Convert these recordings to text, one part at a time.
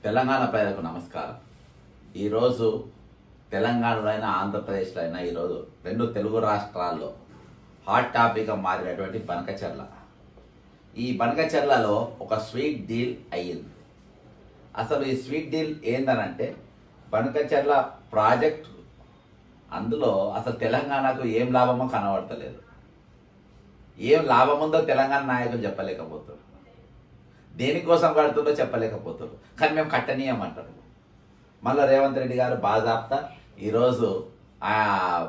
తెలంగాణ ప్రజలకు నమస్కారం. ఈరోజు తెలంగాణలో అయినా ఆంధ్రప్రదేశ్లో అయినా ఈరోజు రెండు తెలుగు రాష్ట్రాల్లో హాట్ టాపిక్గా మారినటువంటి బనకచెర్ల. ఈ బనకచెర్లలో ఒక స్వీట్ డీల్ అయ్యింది. అసలు ఈ స్వీట్ డీల్ ఏందనంటే బనకచెర్ల ప్రాజెక్టు, అందులో అసలు తెలంగాణకు ఏం లాభమో కనబడతలేదు. ఏం లాభం ఉందో తెలంగాణ నాయకులు చెప్పలేకపోతారు, దేనికోసం కడుతుందో చెప్పలేకపోతారు. కానీ మేము కట్టనీయమంటారు. మళ్ళీ రేవంత్ రెడ్డి గారు బాజాప్తా ఈరోజు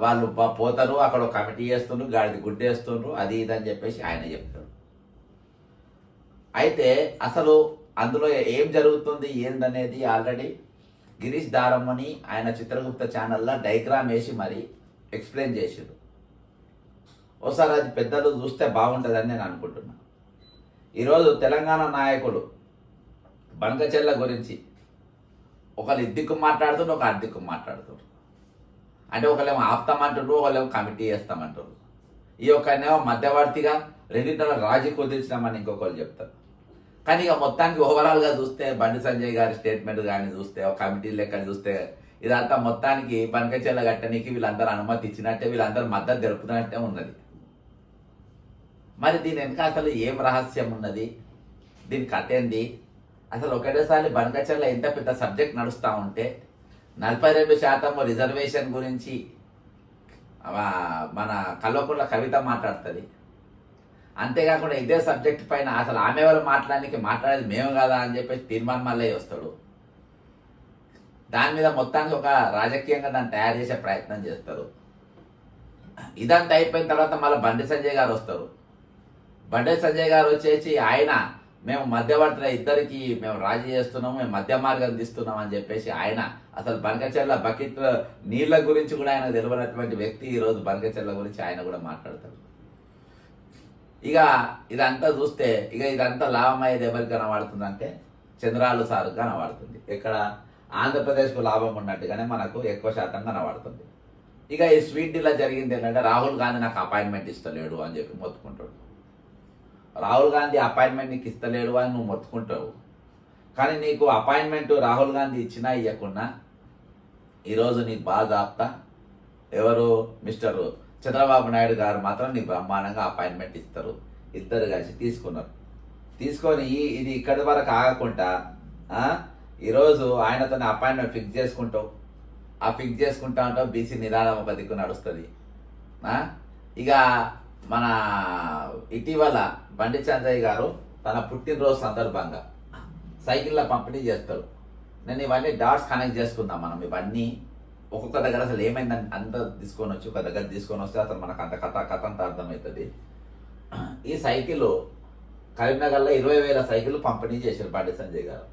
వాళ్ళు పోతారు, అక్కడ ఒక కమిటీ చేస్తుండ్రు, గాడిది గుడ్డేస్తుండ్రు, అది ఇది అని చెప్పేసి ఆయన చెప్తారు. అయితే అసలు అందులో ఏం జరుగుతుంది ఏందనేది ఆల్రెడీ గిరీష్ దారమ్మని ఆయన చిత్రగుప్త ఛానల్లో డైగ్రామ్ వేసి మరి ఎక్స్ప్లెయిన్ చేసారు. ఒకసారి అది పెద్దలు చూస్తే బాగుంటుందని నేను అనుకుంటున్నాను. ఈరోజు తెలంగాణ నాయకులు బనకచెర్ల గురించి ఒకళ్ళు ఇద్దిక్కు మాట్లాడుతుండ్రు, ఒక అద్దిక్కు మాట్లాడుతుండ్రు. అంటే ఒకళ్ళేమో ఆపుతామంటారు, ఒకళ్ళేమో కమిటీ చేస్తామంటారు. ఈ ఒకనేమో మధ్యవర్తిగా రెండింటిలో రాజీ కుదిర్చినామని ఇంకొకరు చెప్తారు. కానీ ఇక మొత్తానికి ఓవరాల్గా చూస్తే బండి సంజయ్ గారి స్టేట్మెంట్ కానీ చూస్తే, ఒక కమిటీ లెక్క చూస్తే ఇదంతా మొత్తానికి బనకచెర్ల కట్టడానికి వీళ్ళందరూ అనుమతి ఇచ్చినట్టే, వీళ్ళందరూ మద్దతు జరుపుతున్నట్టే ఉన్నది. మరి దీని వెనక అసలు ఏం రహస్యం ఉన్నది, దీని కథ ఏంది? అసలు ఒకటేసారి బనకచెర్ల ఎంత పెద్ద సబ్జెక్ట్ నడుస్తూ ఉంటే 42% రిజర్వేషన్ గురించి మన కల్వకుంట్ల కవిత మాట్లాడుతుంది. అంతేకాకుండా ఇదే సబ్జెక్ట్ పైన అసలు ఆమె ఎవరు మాట్లాడేది మేము కదా అని చెప్పేసి తీర్మానం మళ్ళీ వస్తాడు. దాని మీద మొత్తానికి ఒక రాజకీయంగా దాన్ని తయారు చేసే ప్రయత్నం చేస్తారు. ఇదంతా అయిపోయిన తర్వాత మళ్ళీ బండి సంజయ్ గారు వస్తారు. బండి సంజయ్ గారు వచ్చేసి ఆయన మేము మధ్యవర్తుల ఇద్దరికి మేము రాజీ చేస్తున్నాము, మేము మధ్య మార్గం తీస్తున్నాం అని చెప్పేసి ఆయన అసలు బనకచెర్ల బకెట్ నీళ్ళ గురించి కూడా ఆయన తెలియనటువంటి వ్యక్తి ఈరోజు బనకచెర్ల గురించి ఆయన కూడా మాట్లాడతారు. ఇక ఇదంతా చూస్తే ఇక ఇదంతా లాభం అయ్యేది ఎవరికి కనబడుతుందంటే చంద్రాలు సార్ కనబడుతుంది. ఇక్కడ ఆంధ్రప్రదేశ్కు లాభం ఉన్నట్టుగానే మనకు ఎక్కువ శాతం కనబడుతుంది. ఇక ఈ స్వీట్ డీల్ జరిగింది ఏంటంటే రాహుల్ గాంధీ నాకు అపాయింట్మెంట్ ఇస్తలేడు అని చెప్పి మొత్తుకుంటాడు. రాహుల్ గాంధీ అపాయింట్మెంట్ నీకు ఇస్తలేడు అని నువ్వు మొత్తుకుంటావు. కానీ నీకు అపాయింట్మెంట్ రాహుల్ గాంధీ ఇచ్చినా ఇవ్వకుండా ఈరోజు నీకు బాగా ఆప్తా ఎవరు మిస్టర్ చంద్రబాబు నాయుడు గారు మాత్రం నీకు బ్రహ్మాండంగా అపాయింట్మెంట్ ఇస్తారు. ఇద్దరు కలిసి తీసుకున్నారు. తీసుకొని ఇది ఇక్కడి వరకు ఆగకుండా ఈరోజు ఆయనతో అపాయింట్మెంట్ ఫిక్స్ చేసుకుంటావు. ఆ ఫిక్స్ చేసుకుంటా ఉంటావు, బీసీ నినాదం ఒక దిక్కు నడుస్తుంది. ఇక మన ఇటీవల బండి సంజయ్ గారు తన పుట్టినరోజు సందర్భంగా సైకిళ్ళ పంపిణీ చేస్తారు. నేను ఇవన్నీ డాట్స్ కనెక్ట్ చేసుకుందాం. మనం ఇవన్నీ ఒక్కొక్క దగ్గర అసలు ఏమైందని అంత తీసుకొని వచ్చి ఒక దగ్గర తీసుకొని వస్తే అసలు మనకు అంత కథ అంత అర్థమవుతుంది. ఈ సైకిల్ కరీంనగర్లో 20,000 సైకిల్ పంపిణీ చేశారు బండి సంజయ్ గారు.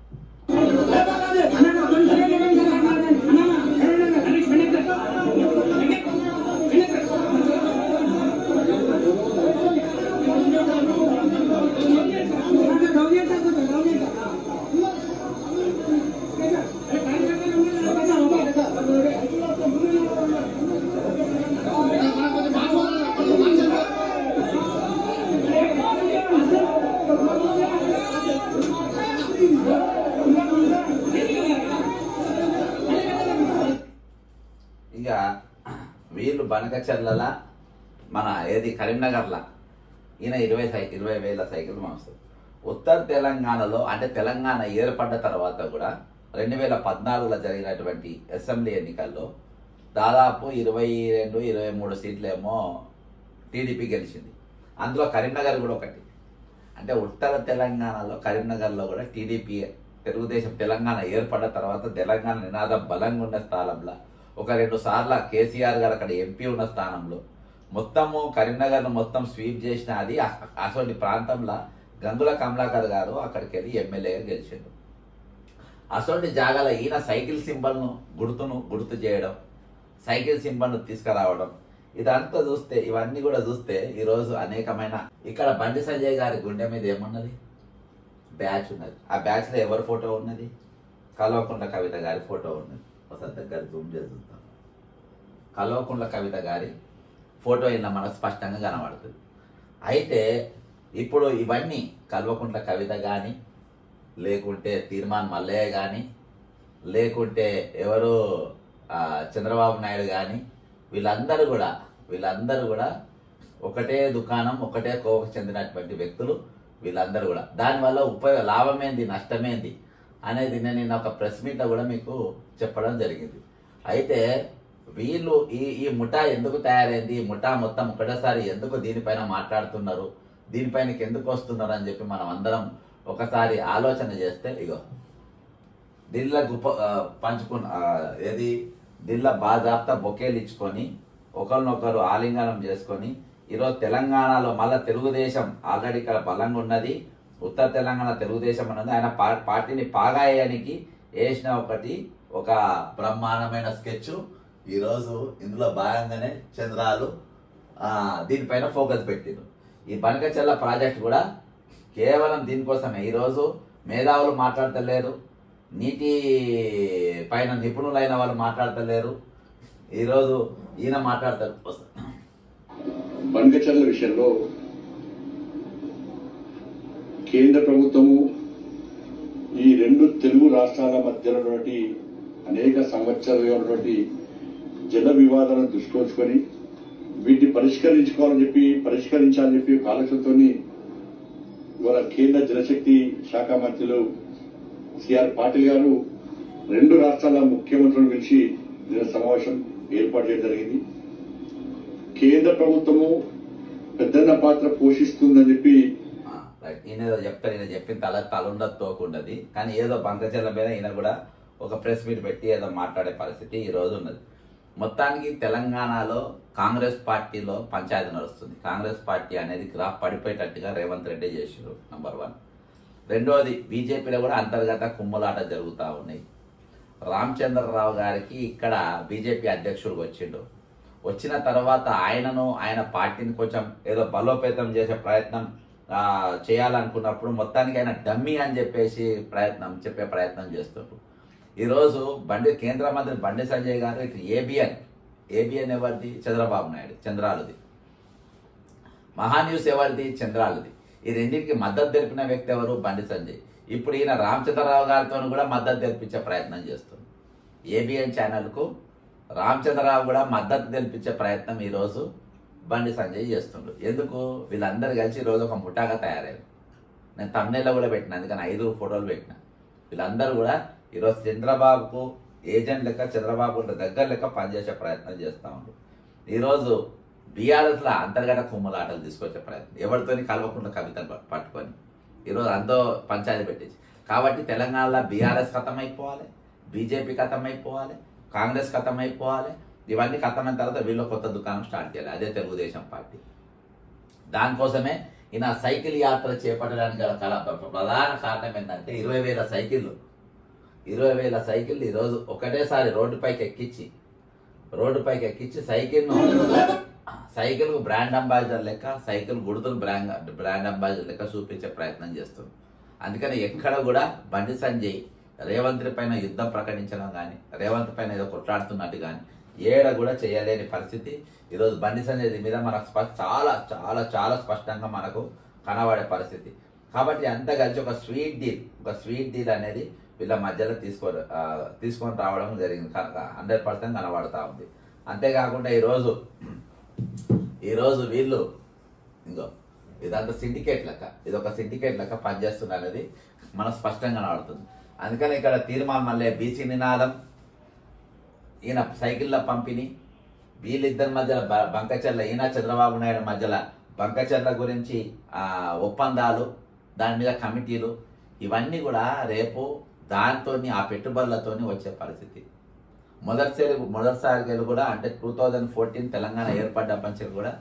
ఇక వీళ్ళు బనకచెర్ల మన ఏది కరీంనగర్లో ఈయన 20,000 సైకిల్ మాస్తారు. ఉత్తర తెలంగాణలో అంటే తెలంగాణ ఏర్పడ్డ తర్వాత కూడా 2014లో జరిగినటువంటి అసెంబ్లీ ఎన్నికల్లో దాదాపు 22-23 సీట్లేమో టీడీపీ గెలిచింది. అందులో కరీంనగర్ కూడా ఒకటి. అంటే ఉత్తర తెలంగాణలో కరీంనగర్లో కూడా టీడీపీ తెలుగుదేశం తెలంగాణ ఏర్పడ్డ తర్వాత తెలంగాణ నినాదం బలంగా ఉన్న స్థానంలో ఒక 2 సార్లు కేసీఆర్ గారు అక్కడ ఎంపీ ఉన్న స్థానంలో మొత్తము కరీంనగర్ను మొత్తం స్వీప్ చేసిన అది అటువంటి ప్రాంతంలో గంగుల కమలాకర్ గారు అక్కడికి వెళ్ళి ఎమ్మెల్యేగా గెలిచారు. అటువంటి జాగాలో ఈయన సైకిల్ సింబల్ను గుర్తు చేయడం, సైకిల్ సింబల్ను తీసుకురావడం, ఇదంతా చూస్తే ఇవన్నీ కూడా చూస్తే ఈరోజు అనేకమైన ఇక్కడ బండి సంజయ్ గారి గుండె మీద ఏమున్నది, బ్యాచ్ ఉన్నది. ఆ బ్యాచ్లో ఎవరి ఫోటో ఉన్నది? కల్వకుంట్ల కవిత గారి ఫోటో ఉన్నది. ఒకసారి దగ్గర జూమ్ చేసి చూద్దాం. కల్వకుంట్ల కవిత గారి ఫోటో ఇలా మనకు స్పష్టంగా కనబడుతుంది. అయితే ఇప్పుడు ఇవన్నీ కల్వకుంట్ల కవిత కానీ లేకుంటే తీర్మాన్ మల్లయ్య కానీ, లేకుంటే ఎవరు చంద్రబాబు నాయుడు కానీ, వీళ్ళందరూ కూడా ఒకటే దుకాణం, ఒకటే కోవకు చెందినటువంటి వ్యక్తులు వీళ్ళందరూ కూడా. దానివల్ల లాభమేంది, నష్టమేంది అనేది నేను ఒక ప్రెస్ మీట్లో కూడా మీకు చెప్పడం జరిగింది. అయితే వీళ్ళు ఈ ముఠా ఎందుకు తయారైంది, ఈ ముఠా మొత్తం ఒకటేసారి ఎందుకు దీనిపైన మాట్లాడుతున్నారు, దీనిపైనకి ఎందుకు వస్తున్నారు అని చెప్పి మనం అందరం ఒకసారి ఆలోచన చేస్తే, ఇగో ఢిల్లీలో ఢిల్లీలో బాజాబ్తా బొకేలు ఇచ్చుకొని ఒకరినొకరు ఆలింగనం చేసుకొని ఈరోజు తెలంగాణలో మళ్ళీ తెలుగుదేశం ఆల్రెడీ ఇక్కడ బలంగా ఉన్నది. ఉత్తర తెలంగాణ తెలుగుదేశం ఉన్నది. ఆయన పార్టీని పాగాయడానికి వేసిన ఒక బ్రహ్మాండమైన స్కెచ్ ఈరోజు ఇందులో భాగంగానే చంద్రాలు దీనిపైన ఫోకస్ పెట్టిండు. ఈ బనకచెర్ల ప్రాజెక్ట్ కూడా కేవలం దీనికోసమే. ఈరోజు మేధావులు మాట్లాడతలేరు, నీటి పైన నిపుణులైన వాళ్ళు మాట్లాడతలేరు, ఈరోజు ఈయన మాట్లాడతారు. బనకచెర్ల విషయంలో కేంద్ర ప్రభుత్వము ఈ రెండు తెలుగు రాష్ట్రాల మధ్యలో అనేక సంవత్సరాలుగా ఉన్నటువంటి జల వివాదాలను దృష్టిలో ఉంచుకొని వీటిని పరిష్కరించాలని చెప్పి ఆలోచనతో ఇవాళ కేంద్ర జలశక్తి శాఖ మంత్రులు సిఆర్ పాటిల్ గారు రెండు రాష్ట్రాల ముఖ్యమంత్రులను పిలిచి సమావేశం ఏర్పాటు చేయడం జరిగింది. కేంద్ర ప్రభుత్వము పెద్దన్న పాత్ర పోషిస్తుందని చెప్పి ఈయన ఏదో చెప్తారు, ఈయన చెప్పిన తలుండదు తోకుండది. కానీ ఏదో బనకచెర్ల మీద ఈయన కూడా ఒక ప్రెస్ మీట్ పెట్టి ఏదో మాట్లాడే పరిస్థితి ఈ రోజు ఉన్నది. మొత్తానికి తెలంగాణలో కాంగ్రెస్ పార్టీలో పంచాయతీ నడుస్తుంది. కాంగ్రెస్ పార్టీ అనేది గ్రాఫ్ పడిపోయేటట్టుగా రేవంత్ రెడ్డి చేసారు, నంబర్ 1. రెండోది, బీజేపీలో కూడా అంతర్గత కుమ్ములాట జరుగుతూ ఉన్నాయి. రామచంద్రరావు గారికి ఇక్కడ బీజేపీ అధ్యక్షుడికి వచ్చిండు. వచ్చిన తర్వాత ఆయన పార్టీని కొంచెం ఏదో బలోపేతం చేసే ప్రయత్నం చేయాలనుకున్నప్పుడు మొత్తానికి ఆయన డమ్మీ అని చెప్పే ప్రయత్నం చేస్తున్నారు. ఈరోజు కేంద్ర మంత్రి బండి సంజయ్ గారు ఇటు ఏబిఎన్ ఎవరిది? చంద్రబాబు నాయుడు, చంద్రాలది. మహాన్యూస్ ఎవరిది? చంద్రాలది. ఈ రెండింటికి మద్దతు తెలిపిన వ్యక్తి ఎవరు? బండి సంజయ్. ఇప్పుడు ఈయన రామచంద్రరావు గారితో కూడా మద్దతు తెలిపించే ప్రయత్నం చేస్తుంది. ఏబిఎన్ ఛానల్కు రామచంద్రరావు కూడా మద్దతు తెలిపించే ప్రయత్నం ఈరోజు బండి సంజయ్ చేస్తుండ్రు. ఎందుకు? వీళ్ళందరూ కలిసి ఈరోజు ఒక ముఠాగా తయారయ్యారు. నేను తమ్నెల్లో కూడా పెట్టిన, అందుకని 5 ఫోటోలు పెట్టిన. వీళ్ళందరూ కూడా ఈరోజు చంద్రబాబుకు ఏజెంట్ లెక్క, చంద్రబాబు దగ్గర లెక్క పనిచేసే ప్రయత్నం చేస్తూ ఉన్నారు. ఈరోజు బీఆర్ఎస్లో అంతర్గత కుమ్ములాటలు తీసుకొచ్చే ప్రయత్నం, ఎవరితోని కలవకుండా కవితను పట్టుకొని ఈరోజు అంతో పంచాయతీ పెట్టించి. కాబట్టి తెలంగాణలో బీఆర్ఎస్ ఖతమైపోవాలి, బీజేపీ ఖతమైపోవాలి, కాంగ్రెస్ ఖతమైపోవాలి. ఇవన్నీ ఖతమైన తర్వాత వీళ్ళు కొత్త దుకాణం స్టార్ట్ చేయాలి, అదే తెలుగుదేశం పార్టీ. దానికోసమే ఈయన సైకిల్ యాత్ర చేపట్టడానికి గల ప్రధాన కారణం ఏంటంటే 20,000 సైకిళ్ళు ఈరోజు ఒకటేసారి రోడ్డుపైకి ఎక్కించి సైకిల్కు బ్రాండ్ అంబాసిడర్ లెక్క, సైకిల్ గుర్తులు బ్రాండ్ అంబాసిడర్ లెక్క చూపించే ప్రయత్నం చేస్తుంది. అందుకని ఎక్కడ కూడా బండి సంజయ్ రేవంత్ పైన యుద్ధం ప్రకటించడం కానీ, రేవంత్ పైన ఏదో కొట్లాడుతున్నట్టు కానీ ఏడ కూడా చేయలేని పరిస్థితి ఈరోజు బండి సంజయ్ మీద మనకు చాలా చాలా చాలా స్పష్టంగా మనకు కనబడే పరిస్థితి. కాబట్టి అంతా కలిసి ఒక స్వీట్ డీల్ అనేది వీళ్ళ మధ్యలో తీసుకొని రావడం జరిగింది. 100% కనబడతా ఉంది. అంతేకాకుండా ఈరోజు వీళ్ళు ఇదంతా సిండికేట్ లెక్క, ఇది ఒక సిండికేట్ లెక్క పనిచేస్తుంది అనేది మనకు స్పష్టంగా కనబడుతుంది. అందుకని ఇక్కడ తీర్మానం మళ్ళీ బీసీ నినాదం, ఈయన సైకిళ్ళ పంపిణీ, వీళ్ళిద్దరి మధ్యలో బంకచెర్ల, ఈయన చంద్రబాబు నాయుడు మధ్యలో బంకచెర్ల గురించి ఒప్పందాలు, దాని మీద కమిటీలు, ఇవన్నీ కూడా రేపు దాంతో ఆ పెట్టుబడులతోని వచ్చే పరిస్థితి. మొదటిసారి కూడా అంటే 2014 తెలంగాణ ఏర్పడ్డప్పటి కూడా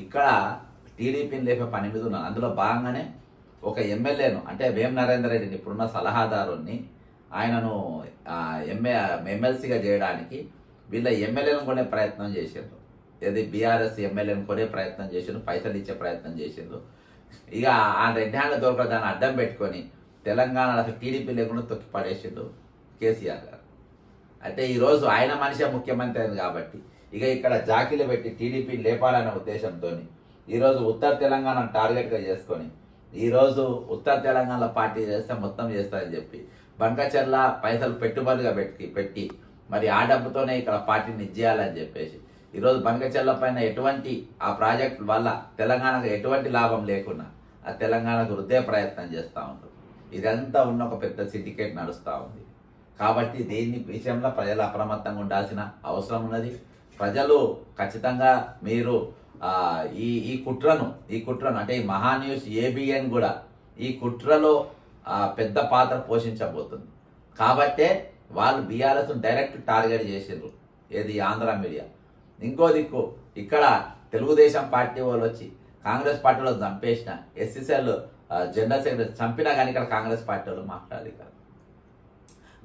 ఇక్కడ టీడీపీని లేపే పని మీద ఉన్నాను. అందులో భాగంగానే ఒక ఎమ్మెల్యేను, అంటే వేం నరేందర్ రెడ్డిని, ఇప్పుడున్న సలహాదారుని, ఆయనను ఎమ్మెల్సీగా చేయడానికి వీళ్ళ ఎమ్మెల్యేలను కొనే ప్రయత్నం చేసిండ్రు. ఏది బీఆర్ఎస్ ఎమ్మెల్యేను కొనే ప్రయత్నం చేసిండ్రు, పైసలు ఇచ్చే ప్రయత్నం చేసిండ్రు. ఇక ఆ 2 హ్యాండ్ల దొరక దాన్ని అడ్డం పెట్టుకొని తెలంగాణలో టీడీపీ లేకుండా తొక్కి పడేసిండు కేసీఆర్ గారు. అయితే ఈరోజు ఆయన మనిషే ముఖ్యమంత్రి అయింది కాబట్టి ఇక ఇక్కడ జాకీలు పెట్టి టీడీపీ లేపాలనే ఉద్దేశంతో ఈరోజు ఉత్తర తెలంగాణ టార్గెట్గా చేసుకొని ఈరోజు ఉత్తర తెలంగాణలో పార్టీ చేస్తే మొత్తం చేస్తారని చెప్పి బంకచర్ల పైసలు పెట్టుబడిగా పెట్టి మరి ఆ డబ్బుతోనే ఇక్కడ పార్టీని ఇచ్చేయాలని చెప్పేసి ఈరోజు బంకచర్ల పైన ఎటువంటి ఆ ప్రాజెక్టు వల్ల తెలంగాణకు ఎటువంటి లాభం లేకుండా ఆ తెలంగాణకు వృద్ధే ప్రయత్నం చేస్తూ ఉంటారు. ఇదంతా ఉన్న ఒక పెద్ద సిండికేట్ నడుస్తూ ఉంది. కాబట్టి దీని విషయంలో ప్రజలు అప్రమత్తంగా ఉండాల్సిన అవసరం ఉన్నది. ప్రజలు ఖచ్చితంగా మీరు ఈ కుట్రను అంటే ఈ మహాన్యూస్ ABN కూడా ఈ కుట్రలో పెద్ద పాత్ర పోషించబోతుంది. కాబట్టే వాళ్ళు బీఆర్ఎస్ డైరెక్ట్ టార్గెట్ చేసిండ్రు. ఏది ఆంధ్ర మీడియా. ఇంకో దిక్కు ఇక్కడ తెలుగుదేశం పార్టీ వాళ్ళు వచ్చి కాంగ్రెస్ పార్టీలో చంపేసిన SCCL జనరల్ సెక్రటరీ చంపినా కానీ ఇక్కడ కాంగ్రెస్ పార్టీ వాళ్ళు మాట్లాడారు. ఇక్కడ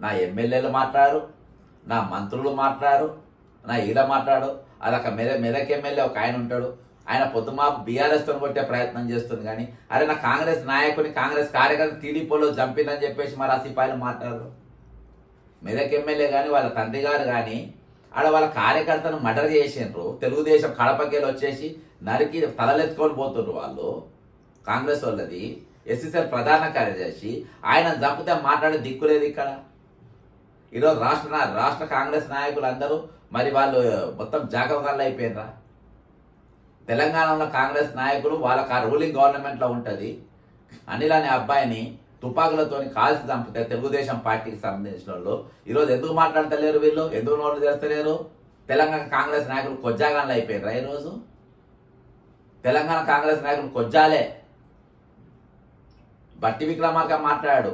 నా ఎమ్మెల్యేలు మాట్లాడారు, నా మంత్రులు మాట్లాడారు, నా ఈడ మాట్లాడు. అదొక మెదక్ ఎమ్మెల్యే ఒక ఆయన ఉంటాడు, ఆయన పొద్దుమాపు బీఆర్ఎస్తో కొట్టే ప్రయత్నం చేస్తుంది. కానీ అరే నా కాంగ్రెస్ నాయకుని కాంగ్రెస్ కార్యకర్త TDPలో చంపిందని చెప్పేసి మరి ఆ సిపాయిలు మాట్లాడరు. మెదక్ ఎమ్మెల్యే కానీ వాళ్ళ తండ్రి గారు కానీ ఆడ వాళ్ళ కార్యకర్తను మర్డర్ చేసిండ్రు. తెలుగుదేశం కడపకేలు వచ్చేసి నరికి తలలెత్తుకొని పోతుండ్రు వాళ్ళు. కాంగ్రెస్ వాళ్ళది SCCL ప్రధాన కార్యదర్శి ఆయన చంపితే మాట్లాడే దిక్కులేదు ఇక్కడ. ఈరోజు రాష్ట్ర కాంగ్రెస్ నాయకులు అందరూ మరి వాళ్ళు మొత్తం జాగవగాళ్ళు అయిపోయినరా. తెలంగాణలో కాంగ్రెస్ నాయకులు వాళ్ళ రూలింగ్ గవర్నమెంట్లో ఉంటుంది. అనిల్ అనే అబ్బాయిని తుపాకులతో కాల్చి చంపితే తెలుగుదేశం పార్టీకి సంబంధించిన వాళ్ళు ఈరోజు ఎందుకు మాట్లాడతలేరు? వీళ్ళు ఎందుకు నోట్లు చేస్తలేరు? తెలంగాణ కాంగ్రెస్ నాయకులు కొజ్జాగాన్లు అయిపోయినరా ఈరోజు? తెలంగాణ కాంగ్రెస్ నాయకులు కొజ్జాలే. బట్టి విక్రమార్క మాట్లాడు,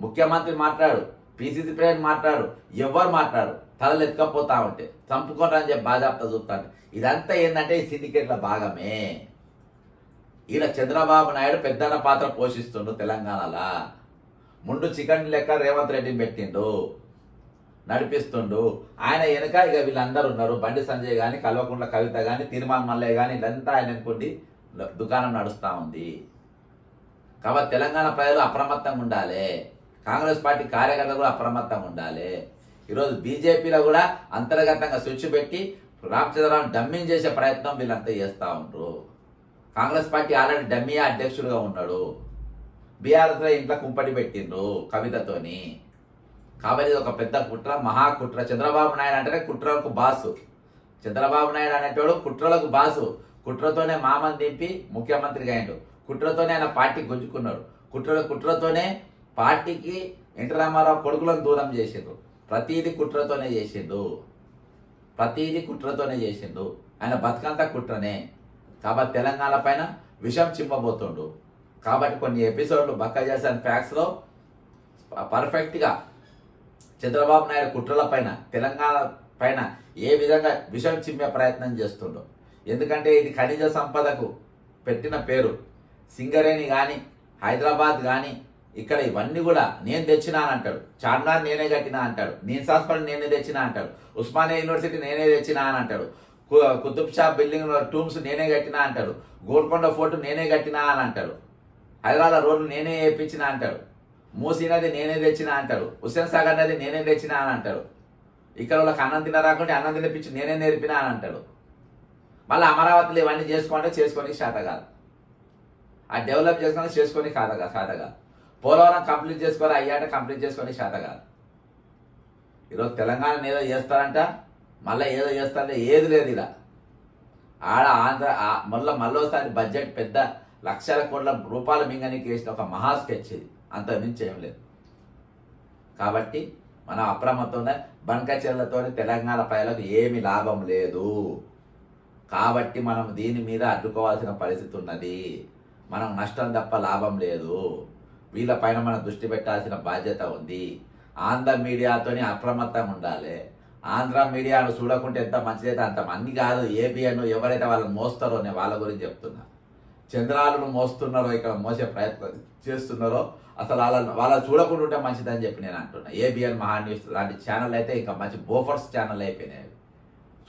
ముఖ్యమంత్రి మాట్లాడు, PCC ప్రెసిడెంట్ మాట్లాడు, ఎవరు మాట్లాడు తలలు ఎత్తుకపోతా ఉంటే చంపుకోరని చెప్పి బాజాప్తా చూస్తాను. ఇదంతా ఏంటంటే ఈ సిండికేట్ల భాగమే. ఈయన చంద్రబాబు నాయుడు పెద్దన్న పాత్ర పోషిస్తుండు తెలంగాణలో. ముందు చికెన్ లెక్క రేవంత్ రెడ్డిని పెట్టిండు, నడిపిస్తుండు. ఆయన వెనుక ఇక వీళ్ళందరూ ఉన్నారు. బండి సంజయ్ కానీ, కల్వకుంట్ల కవిత కానీ, తిరుమల మల్లయ్య కానీ, ఇదంతా ఆయన అనుకుండి దుకాణం నడుస్తూ ఉంది. కాబట్టి తెలంగాణ ప్రజలు అప్రమత్తంగా ఉండాలి. కాంగ్రెస్ పార్టీ కార్యకర్తలు కూడా అప్రమత్తంగా ఉండాలి. ఈరోజు బీజేపీలో కూడా అంతర్గతంగా స్విచ్ పెట్టి రామచంద్రరావు డమ్మింగ్ చేసే ప్రయత్నం వీళ్ళంతా చేస్తూ ఉంటారు. కాంగ్రెస్ పార్టీ ఆల్రెడీ డమ్మీ అధ్యక్షుడుగా ఉన్నాడు. బీఆర్ఎస్లో ఇంట్లో కుంపటి పెట్టిండ్రు కవితతోని. కాబట్టి ఇది ఒక పెద్ద కుట్ర, మహాకుట్ర. చంద్రబాబు నాయుడు అంటేనే కుట్రకు బాసు. చంద్రబాబు నాయుడు అనేటోడు కుట్రలకు బాసు. కుట్రతోనే మామని దింపి ముఖ్యమంత్రిగా అయ్యాడు. కుట్రతోనే ఆయన పార్టీ గుంజుకున్నాడు. కుట్రతోనే పార్టీకి ఎన్టీ రామారావు కొడుకులను దూరం చేసిండు. ప్రతీది కుట్రతోనే చేసిండు. ఆయన బతుకంతా కుట్రనే. కాబట్టి తెలంగాణ పైన విషం చిమ్మబోతుండు. కాబట్టి కొన్ని ఎపిసోడ్లు బక్క చేసిన ఫ్యాక్ట్స్లో పర్ఫెక్ట్గా చంద్రబాబు నాయుడు కుట్రల పైన తెలంగాణ పైన ఏ విధంగా విషం చిమ్మే ప్రయత్నం చేస్తుండో. ఎందుకంటే ఇది ఖనిజ సంపదకు పెట్టిన పేరు. సింగరేణి కానీ, హైదరాబాద్ కానీ, ఇక్కడ ఇవన్నీ కూడా నేను తెచ్చినా అంటాడు. చార్మినార్ నేనే కట్టినా అంటాడు. నీమ్స్ హాస్పిటల్ నేనే తెచ్చినా అంటాడు. ఉస్మానియా యూనివర్సిటీ నేనే తెచ్చినా అని అంటాడు. కుతుబ్ షా బిల్డింగ్ టూమ్స్ నేనే కట్టినా అంటాడు. గోల్కొండ ఫోర్టు నేనే కట్టినా అని అంటాడు. హైదరాబాద్ రోడ్లు నేనే వేయించినా అంటాడు. మూసీ నది నేనే తెచ్చినా అంటాడు. హుస్సేన్ సాగర్ నది నేనే తెచ్చినా అని అంటాడు. ఇక్కడ వాళ్ళకి అన్నం తిన రాకుంటే అన్నం తినిపించి నేనే నేర్పినా అని అంటాడు. మళ్ళీ అమరావతిలో ఇవన్నీ చేసుకొని శాత కాదు. ఆ డెవలప్ చేసుకొని శాత కాదు. పోలవరం కంప్లీట్ చేసుకోవాలి, అయ్యాట కంప్లీట్ చేసుకొని శాత కాదు. ఈరోజు తెలంగాణ ఏదో చేస్తారంట, మళ్ళీ ఏదో చేస్తారంటే ఏది లేదు. ఇలా ఆడ ఆంధ్ర మళ్ళోసారి బడ్జెట్ పెద్ద లక్షల కోట్ల రూపాయలు మింగనికి వేసిన ఒక మహా స్కెచ్ ఇది. అంత మించి ఏం లేదు. కాబట్టి మనం అప్రమత్తంగా బంకచెర్లతో తెలంగాణ ప్రజలకు ఏమి లాభం లేదు. కాబట్టి మనం దీని మీద అడ్డుకోవాల్సిన పరిస్థితి ఉన్నది. మనం నష్టం తప్ప లాభం లేదు. వీళ్ళపైన మనం దృష్టి పెట్టాల్సిన బాధ్యత ఉంది. ఆంధ్ర మీడియాతోని అప్రమత్తంగా ఉండాలి. ఆంధ్ర మీడియాను చూడకుంటే ఎంత మంచిదైతే అంత మంది కాదు. ABN ఎవరైతే వాళ్ళని మోస్తారో నేను వాళ్ళ గురించి చెప్తున్నా. చంద్రాలను మోస్తున్నారో, ఇక్కడ మోసే ప్రయత్నం చేస్తున్నారో అసలు వాళ్ళ చూడకుండా ఉంటే మంచిదని చెప్పి నేను అంటున్నా. ABN మహాన్యూస్ లాంటి ఛానల్ అయితే ఇంకా మంచి బోఫర్స్ ఛానల్ అయిపోయినాయి.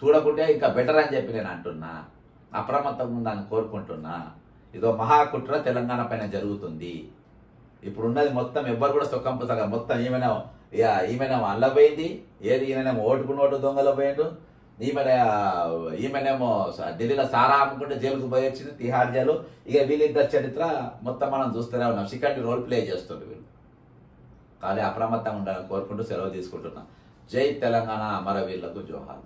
చూడకుంటే ఇంకా బెటర్ అని చెప్పి నేను అంటున్నా. అప్రమత్తంగా ఉందని కోరుకుంటున్నా. ఇదో మహాకుట్ర తెలంగాణ పైన జరుగుతుంది. ఇప్పుడున్నది మొత్తం ఎవ్వరు కూడా సుఖం పుస్తకం మొత్తం ఈమెన అల్లపోయింది. ఏది ఈయన ఓటుకు నోటు దొంగలో పోయిండు. ఈమెనేమో ఢిల్లీలో సారా అమ్ముకుంటే జైలుకు పోయి వచ్చింది, తిహార్ జైలు. ఇక వీళ్ళిద్దరు చరిత్ర మొత్తం మనం చూస్తూనే ఉన్నాం. సెకండ్ రోల్ ప్లే చేస్తుండ్రు వీళ్ళు. కానీ అప్రమత్తంగా ఉండాలని కోరుకుంటూ సెలవు తీసుకుంటున్నాం. జై తెలంగాణ, అమరవీరులకు జోహార్.